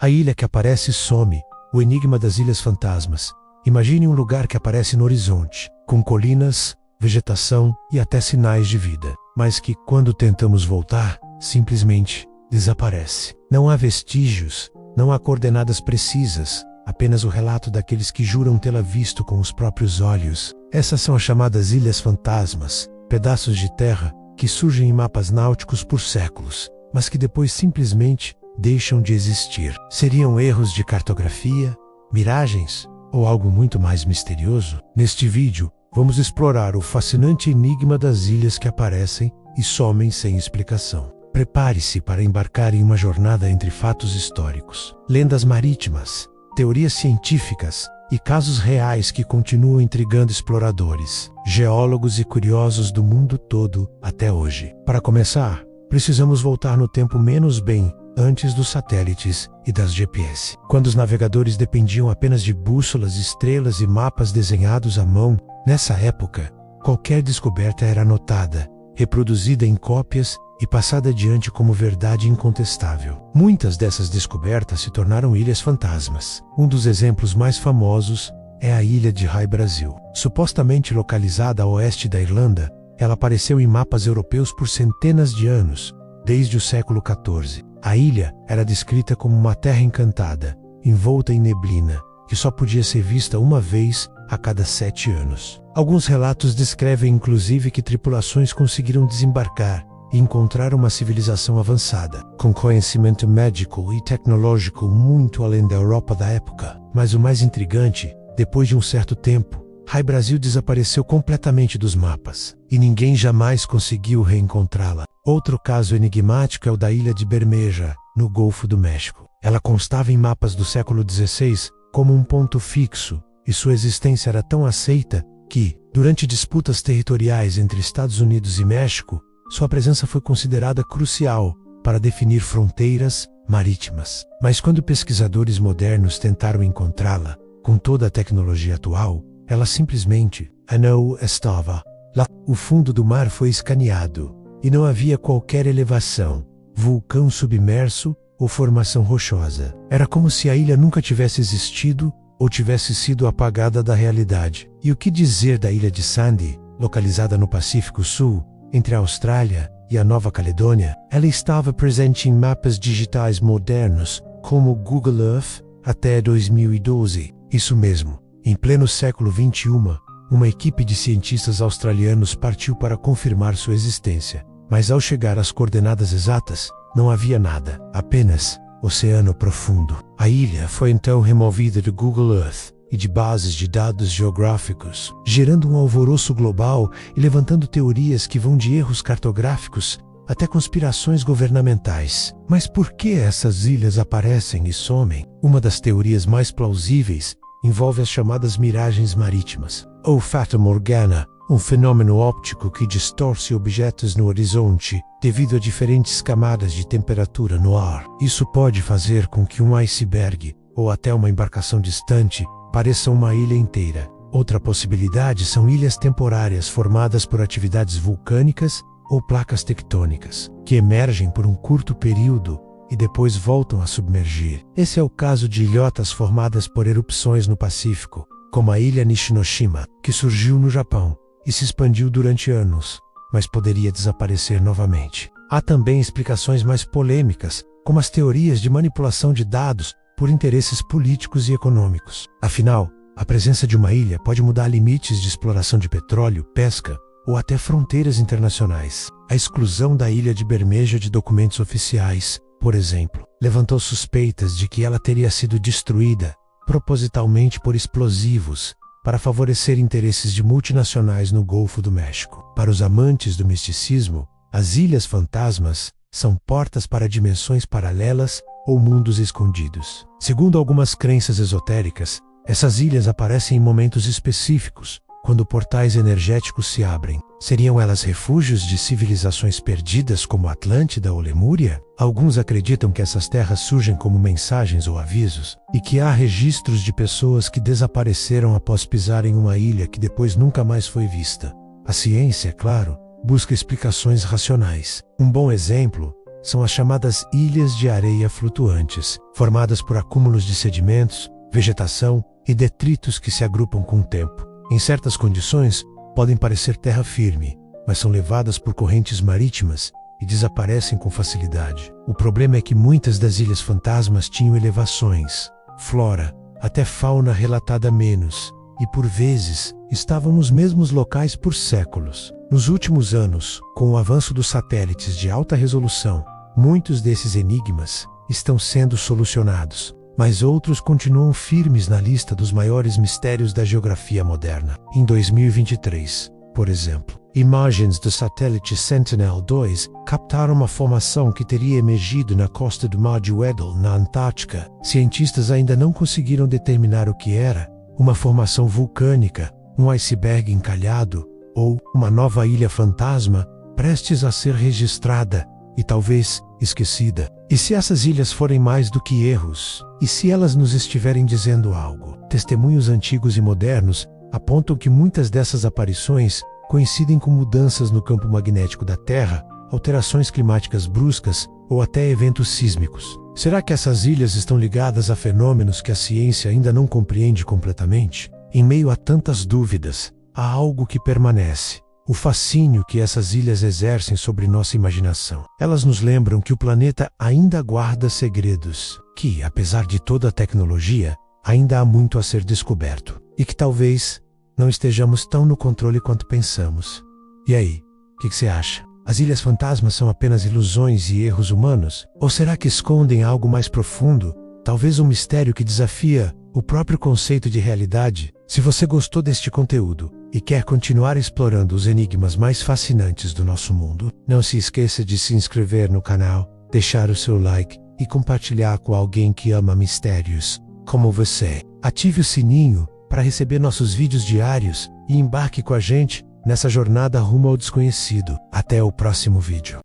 A ilha que aparece e some, o enigma das Ilhas Fantasmas. Imagine um lugar que aparece no horizonte, com colinas, vegetação e até sinais de vida, mas que, quando tentamos voltar, simplesmente desaparece. Não há vestígios, não há coordenadas precisas, apenas o relato daqueles que juram tê-la visto com os próprios olhos. Essas são as chamadas Ilhas Fantasmas, pedaços de terra que surgem em mapas náuticos por séculos, mas que depois simplesmente deixam de existir. Seriam erros de cartografia, miragens ou algo muito mais misterioso? Neste vídeo, vamos explorar o fascinante enigma das ilhas que aparecem e somem sem explicação. Prepare-se para embarcar em uma jornada entre fatos históricos, lendas marítimas, teorias científicas e casos reais que continuam intrigando exploradores, geólogos e curiosos do mundo todo até hoje. Para começar, precisamos voltar no tempo menos bem antes dos satélites e das GPS. Quando os navegadores dependiam apenas de bússolas, estrelas e mapas desenhados à mão, nessa época, qualquer descoberta era anotada, reproduzida em cópias e passada adiante como verdade incontestável. Muitas dessas descobertas se tornaram ilhas fantasmas. Um dos exemplos mais famosos é a ilha de Rye, Brasil. Supostamente localizada a oeste da Irlanda, ela apareceu em mapas europeus por centenas de anos, desde o século XIV. A ilha era descrita como uma terra encantada, envolta em neblina, que só podia ser vista uma vez a cada 7 anos. Alguns relatos descrevem inclusive que tripulações conseguiram desembarcar e encontrar uma civilização avançada, com conhecimento médico e tecnológico muito além da Europa da época. Mas o mais intrigante, depois de um certo tempo, Rye, Brasil desapareceu completamente dos mapas, e ninguém jamais conseguiu reencontrá-la. Outro caso enigmático é o da ilha de Bermeja, no Golfo do México. Ela constava em mapas do século XVI como um ponto fixo, e sua existência era tão aceita que, durante disputas territoriais entre Estados Unidos e México, sua presença foi considerada crucial para definir fronteiras marítimas. Mas quando pesquisadores modernos tentaram encontrá-la, com toda a tecnologia atual, ela simplesmente não estava lá. O fundo do mar foi escaneado, e não havia qualquer elevação, vulcão submerso ou formação rochosa. Era como se a ilha nunca tivesse existido ou tivesse sido apagada da realidade. E o que dizer da ilha de Sandy, localizada no Pacífico Sul, entre a Austrália e a Nova Caledônia? Ela estava presente em mapas digitais modernos, como o Google Earth, até 2012. Isso mesmo, em pleno século XXI, uma equipe de cientistas australianos partiu para confirmar sua existência. Mas ao chegar às coordenadas exatas, não havia nada, apenas oceano profundo. A ilha foi então removida do Google Earth e de bases de dados geográficos, gerando um alvoroço global e levantando teorias que vão de erros cartográficos até conspirações governamentais. Mas por que essas ilhas aparecem e somem? Uma das teorias mais plausíveis envolve as chamadas miragens marítimas, ou Fata Morgana, um fenômeno óptico que distorce objetos no horizonte devido a diferentes camadas de temperatura no ar. Isso pode fazer com que um iceberg, ou até uma embarcação distante, pareça uma ilha inteira. Outra possibilidade são ilhas temporárias formadas por atividades vulcânicas ou placas tectônicas, que emergem por um curto período e depois voltam a submergir. Esse é o caso de ilhotas formadas por erupções no Pacífico, como a ilha Nishinoshima, que surgiu no Japão e se expandiu durante anos, mas poderia desaparecer novamente. Há também explicações mais polêmicas, como as teorias de manipulação de dados por interesses políticos e econômicos. Afinal, a presença de uma ilha pode mudar limites de exploração de petróleo, pesca ou até fronteiras internacionais. A exclusão da ilha de Bermeja de documentos oficiais, por exemplo, levantou suspeitas de que ela teria sido destruída propositalmente por explosivos para favorecer interesses de multinacionais no Golfo do México. Para os amantes do misticismo, as ilhas fantasmas são portas para dimensões paralelas ou mundos escondidos. Segundo algumas crenças esotéricas, essas ilhas aparecem em momentos específicos, quando portais energéticos se abrem. Seriam elas refúgios de civilizações perdidas como Atlântida ou Lemúria? Alguns acreditam que essas terras surgem como mensagens ou avisos, e que há registros de pessoas que desapareceram após pisar em uma ilha que depois nunca mais foi vista. A ciência, é claro, busca explicações racionais. Um bom exemplo são as chamadas ilhas de areia flutuantes, formadas por acúmulos de sedimentos, vegetação e detritos que se agrupam com o tempo. Em certas condições, podem parecer terra firme, mas são levadas por correntes marítimas e desaparecem com facilidade. O problema é que muitas das ilhas fantasmas tinham elevações, flora, até fauna relatada menos, e por vezes estavam nos mesmos locais por séculos. Nos últimos anos, com o avanço dos satélites de alta resolução, muitos desses enigmas estão sendo solucionados, mas outros continuam firmes na lista dos maiores mistérios da geografia moderna. Em 2023, por exemplo, imagens do satélite Sentinel-2 captaram uma formação que teria emergido na costa do Mar de Weddell, na Antártica. Cientistas ainda não conseguiram determinar o que era: uma formação vulcânica, um iceberg encalhado ou uma nova ilha fantasma prestes a ser registrada e talvez esquecida. E se essas ilhas forem mais do que erros? E se elas nos estiverem dizendo algo? Testemunhos antigos e modernos apontam que muitas dessas aparições coincidem com mudanças no campo magnético da Terra, alterações climáticas bruscas ou até eventos sísmicos. Será que essas ilhas estão ligadas a fenômenos que a ciência ainda não compreende completamente? Em meio a tantas dúvidas, há algo que permanece: o fascínio que essas ilhas exercem sobre nossa imaginação. Elas nos lembram que o planeta ainda guarda segredos, que, apesar de toda a tecnologia, ainda há muito a ser descoberto, e que talvez não estejamos tão no controle quanto pensamos. E aí, o que você acha? As ilhas fantasmas são apenas ilusões e erros humanos? Ou será que escondem algo mais profundo, talvez um mistério que desafia o próprio conceito de realidade? Se você gostou deste conteúdo e quer continuar explorando os enigmas mais fascinantes do nosso mundo, não se esqueça de se inscrever no canal, deixar o seu like e compartilhar com alguém que ama mistérios como você. Ative o sininho para receber nossos vídeos diários e embarque com a gente nessa jornada rumo ao desconhecido. Até o próximo vídeo.